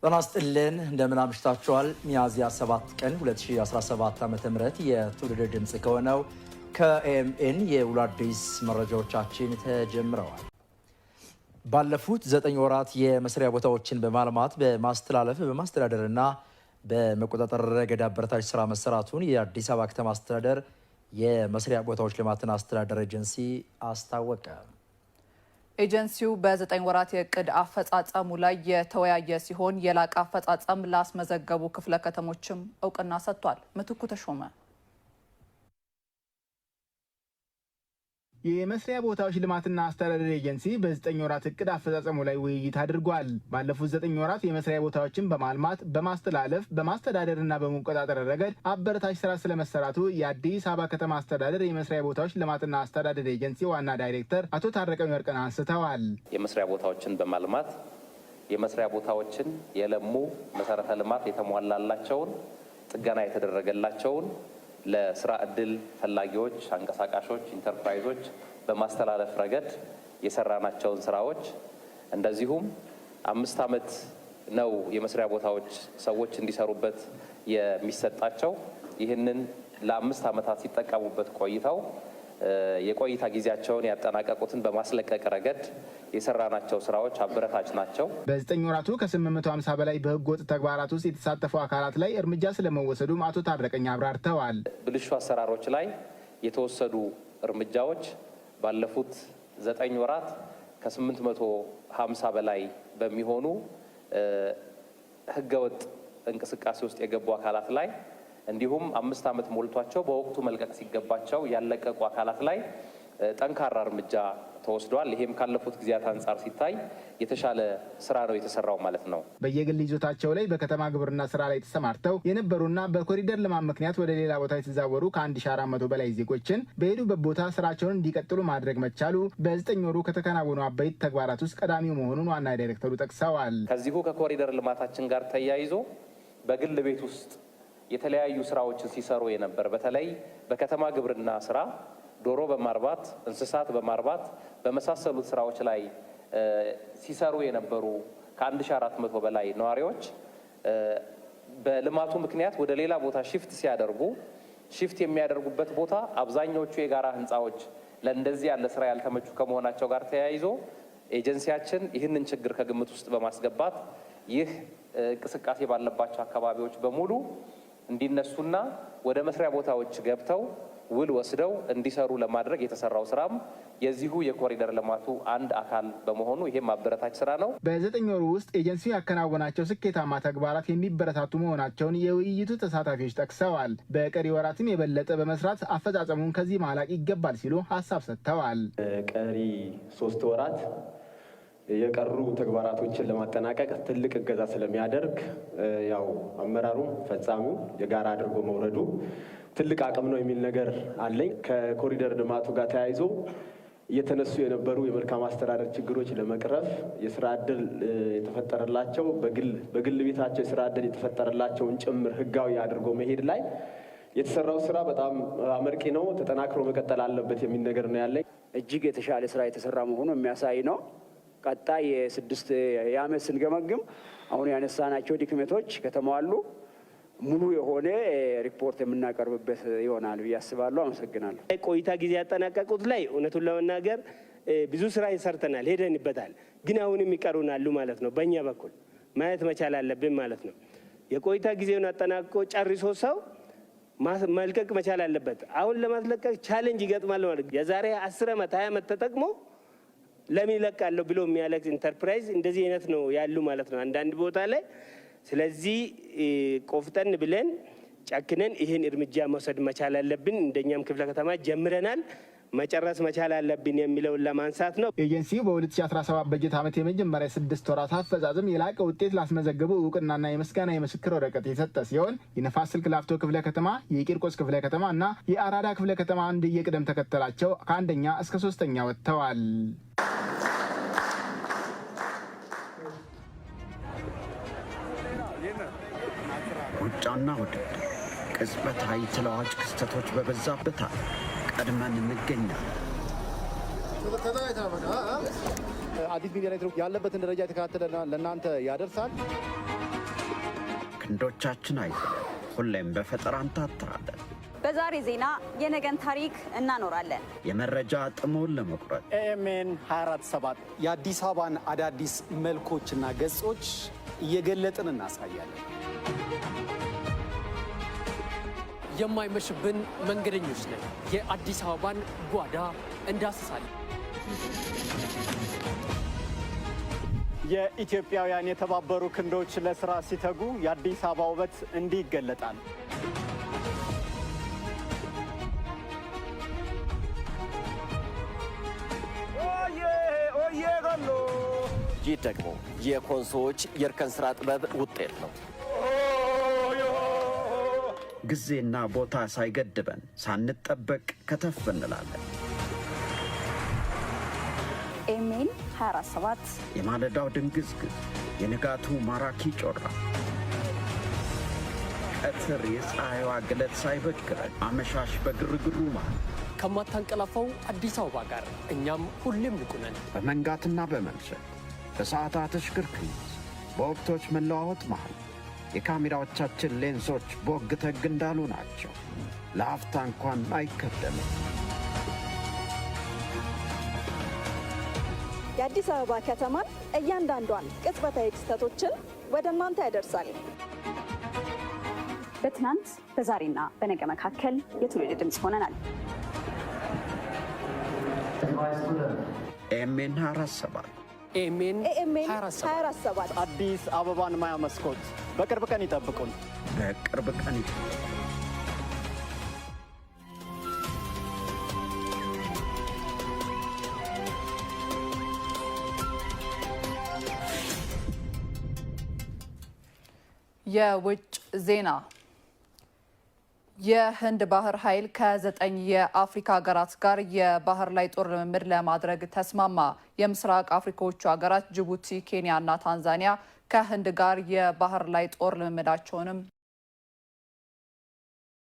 በናስጥልን እንደምን አምሽታችኋል። ሚያዝያ 7 ቀን 2017 ዓ.ም የትውልድ ድምጽ ከሆነው ከኤኤምኤን የውሎ አዲስ መረጃዎቻችን ተጀምረዋል። ባለፉት 9 ወራት የመስሪያ ቦታዎችን በማልማት በማስተላለፍ በማስተዳደርና በመቆጣጠር ረገድ አበረታች ስራ መሰራቱን የአዲስ አበባ ከተማ አስተዳደር የመስሪያ ቦታዎች ልማትና አስተዳደር ኤጀንሲ አስታወቀ። ኤጀንሲው በ9 ወራት የእቅድ አፈጻጸሙ ላይ የተወያየ ሲሆን የላቀ አፈጻጸም ላስመዘገቡ ክፍለ ከተሞችም እውቅና ሰጥቷል። ምትኩ ተሾመ የመስሪያ ቦታዎች ልማትና አስተዳደር ኤጀንሲ በ9 ወራት እቅድ አፈጻጸሙ ላይ ውይይት አድርጓል። ባለፉት 9 ወራት የመስሪያ ቦታዎችን በማልማት በማስተላለፍ በማስተዳደርና በመቆጣጠር ረገድ አበረታች ስራ ስለመሰራቱ የአዲስ አበባ ከተማ አስተዳደር የመስሪያ ቦታዎች ልማትና አስተዳደር ኤጀንሲ ዋና ዳይሬክተር አቶ ታረቀኝ ወርቅነህ አንስተዋል። የመስሪያ ቦታዎችን በማልማት የመስሪያ ቦታዎችን የለሙ መሰረተ ልማት የተሟላላቸውን ጥገና የተደረገላቸውን ለስራ እድል ፈላጊዎች፣ አንቀሳቃሾች፣ ኢንተርፕራይዞች በማስተላለፍ ረገድ የሰራናቸውን ስራዎች እንደዚሁም 5 ዓመት ነው የመስሪያ ቦታዎች ሰዎች እንዲሰሩበት የሚሰጣቸው። ይህንን ለ5 ዓመታት ሲጠቀሙበት ቆይተው የቆይታ ጊዜያቸውን ያጠናቀቁትን በማስለቀቅ ረገድ የሰራናቸው ስራዎች አበረታች ናቸው። በ9 ወራቱ ከ850 በላይ በህገወጥ ተግባራት ውስጥ የተሳተፉ አካላት ላይ እርምጃ ስለመወሰዱም አቶ ታረቀኝ አብራርተዋል። ብልሹ አሰራሮች ላይ የተወሰዱ እርምጃዎች ባለፉት 9 ወራት ከ850 በላይ በሚሆኑ ህገወጥ እንቅስቃሴ ውስጥ የገቡ አካላት ላይ እንዲሁም 5 ዓመት ሞልቷቸው በወቅቱ መልቀቅ ሲገባቸው ያለቀቁ አካላት ላይ ጠንካራ እርምጃ ተወስዷል። ይሄም ካለፉት ጊዜያት አንጻር ሲታይ የተሻለ ስራ ነው የተሰራው ማለት ነው። በየግል ይዞታቸው ላይ በከተማ ግብርና ስራ ላይ ተሰማርተው የነበሩና በኮሪደር ልማት ምክንያት ወደ ሌላ ቦታ የተዛወሩ ከ1400 በላይ ዜጎችን በሄዱበት ቦታ ስራቸውን እንዲቀጥሉ ማድረግ መቻሉ በ9 ወሩ ከተከናወኑ አበይት ተግባራት ውስጥ ቀዳሚው መሆኑን ዋና ዳይሬክተሩ ጠቅሰዋል። ከዚሁ ከኮሪደር ልማታችን ጋር ተያይዞ በግል ቤት ውስጥ የተለያዩ ስራዎችን ሲሰሩ የነበር በተለይ በከተማ ግብርና ስራ ዶሮ በማርባት እንስሳት በማርባት በመሳሰሉት ስራዎች ላይ ሲሰሩ የነበሩ ከ1400 በላይ ነዋሪዎች በልማቱ ምክንያት ወደ ሌላ ቦታ ሽፍት የሚያደርጉበት ቦታ አብዛኞቹ የጋራ ህንፃዎች ለእንደዚህ ያለ ስራ ያልተመቹ ከመሆናቸው ጋር ተያይዞ ኤጀንሲያችን ይህንን ችግር ከግምት ውስጥ በማስገባት ይህ እንቅስቃሴ ባለባቸው አካባቢዎች በሙሉ እንዲነሱና ወደ መስሪያ ቦታዎች ገብተው ውል ወስደው እንዲሰሩ ለማድረግ የተሰራው ስራም የዚሁ የኮሪደር ልማቱ አንድ አካል በመሆኑ ይሄም አበረታች ስራ ነው። በ9 ወሩ ውስጥ ኤጀንሲው ያከናወናቸው ስኬታማ ተግባራት የሚበረታቱ መሆናቸውን የውይይቱ ተሳታፊዎች ጠቅሰዋል። በቀሪ ወራትም የበለጠ በመስራት አፈጻጸሙን ከዚህ ማላቅ ይገባል ሲሉ ሀሳብ ሰጥተዋል። ቀሪ 3 ወራት የቀሩ ተግባራቶችን ለማጠናቀቅ ትልቅ እገዛ ስለሚያደርግ ያው አመራሩም ፈጻሚው የጋራ አድርጎ መውረዱ ትልቅ አቅም ነው የሚል ነገር አለኝ። ከኮሪደር ልማቱ ጋር ተያይዞ እየተነሱ የነበሩ የመልካም አስተዳደር ችግሮች ለመቅረፍ የስራ እድል የተፈጠረላቸው በግል ቤታቸው የስራ እድል የተፈጠረላቸውን ጭምር ህጋዊ አድርጎ መሄድ ላይ የተሰራው ስራ በጣም አመርቂ ነው፣ ተጠናክሮ መቀጠል አለበት የሚል ነገር ነው ያለኝ። እጅግ የተሻለ ስራ የተሰራ መሆኑ የሚያሳይ ነው። ቀጣይ የ6 ዓመት ስንገመግም አሁን ያነሳናቸው ድክመቶች ከተሟሉ ሙሉ የሆነ ሪፖርት የምናቀርብበት ይሆናል ብዬ አስባለሁ። አመሰግናለሁ። ቆይታ ጊዜ ያጠናቀቁት ላይ እውነቱን ለመናገር ብዙ ስራ ሰርተናል፣ ሄደንበታል። ግን አሁንም ይቀሩናሉ ማለት ነው። በእኛ በኩል ማየት መቻል አለብን ማለት ነው። የቆይታ ጊዜውን አጠናቅቆ ጨርሶ ሰው መልቀቅ መቻል አለበት። አሁን ለማስለቀቅ ቻሌንጅ ይገጥማል ማለት ነው። የዛሬ 10 ዓመት 20 ዓመት ተጠቅሞ ለምን ይለቃለሁ ብሎ የሚያለቅስ ኢንተርፕራይዝ እንደዚህ አይነት ነው ያሉ ማለት ነው አንዳንድ ቦታ ላይ። ስለዚህ ቆፍጠን ብለን ጨክነን ይህን እርምጃ መውሰድ መቻል አለብን። እንደኛም ክፍለ ከተማ ጀምረናል፣ መጨረስ መቻል አለብን የሚለውን ለማንሳት ነው። ኤጀንሲው በ2017 በጀት ዓመት የመጀመሪያ 6 ወራት አፈጻጸም የላቀ ውጤት ላስመዘገቡ እውቅናና የምስጋና የምስክር ወረቀት የሰጠ ሲሆን የነፋስ ስልክ ላፍቶ ክፍለ ከተማ፣ የቂርቆስ ክፍለ ከተማ እና የአራዳ ክፍለ ከተማ እንደየቅደም ተከተላቸው ከ1ኛ እስከ 3ኛ ወጥተዋል። ሩጫና ውድድር ቅጽበታዊ ተለዋጭ ክስተቶች በበዛበት ቀድመን እንገኛለን። አዲስ ሚዲያ ኔትወርክ ያለበትን ደረጃ የተከታተለ ለእናንተ ያደርሳል። ክንዶቻችን አይዝለን፣ ሁሌም በፈጠራ እንታትራለን። በዛሬ ዜና የነገን ታሪክ እናኖራለን። የመረጃ ጥሞን ለመቁረጥ ኤኤምኤን 24/7 የአዲስ አበባን አዳዲስ መልኮችና ገጾች እየገለጥን እናሳያለን። የማይመሽብን መንገደኞች ነን። የአዲስ አበባን ጓዳ እንዳስሳለን። የኢትዮጵያውያን የተባበሩ ክንዶች ለስራ ሲተጉ የአዲስ አበባ ውበት እንዲህ ይገለጣል። ይህ ደግሞ የኮንሶዎች የእርከን ስራ ጥበብ ውጤት ነው። ጊዜና ቦታ ሳይገድበን ሳንጠበቅ ከተፍ እንላለን። ኤኤምኤን 24/7 የማለዳው ድንግዝግዝ፣ የንጋቱ ማራኪ ጮራ፣ ቀትር የፀሐይዋ ግለት ሳይበግረን፣ አመሻሽ በግርግሩ መሃል ከማታንቀላፋው አዲስ አበባ ጋር እኛም ሁሌም ንቁ ነን። በመንጋትና በመምሸት በሰዓታት እሽክርክሪት፣ በወቅቶች መለዋወጥ መሃል የካሜራዎቻችን ሌንሶች ቦግ ተግ እንዳሉ ናቸው። ለአፍታ እንኳን አይከደንም። የአዲስ አበባ ከተማን እያንዳንዷን ቅጽበታዊ ክስተቶችን ወደ እናንተ ያደርሳል። በትናንት በዛሬና በነገ መካከል የትውልድ ድምፅ ሆነናል። ኤኤምኤን 24/7 ኤኤምኤን 24/7 አዲስ አበባን ማያ መስኮት በቅርብ ቀን ይጠብቁን። በቅርብ ቀን ይጠብቁን። የውጭ ዜና። የህንድ ባህር ኃይል ከ9 የአፍሪካ ሀገራት ጋር የባህር ላይ ጦር ልምምድ ለማድረግ ተስማማ። የምስራቅ አፍሪካዎቹ ሀገራት ጅቡቲ፣ ኬንያ እና ታንዛኒያ ከህንድ ጋር የባህር ላይ ጦር ልምምዳቸውንም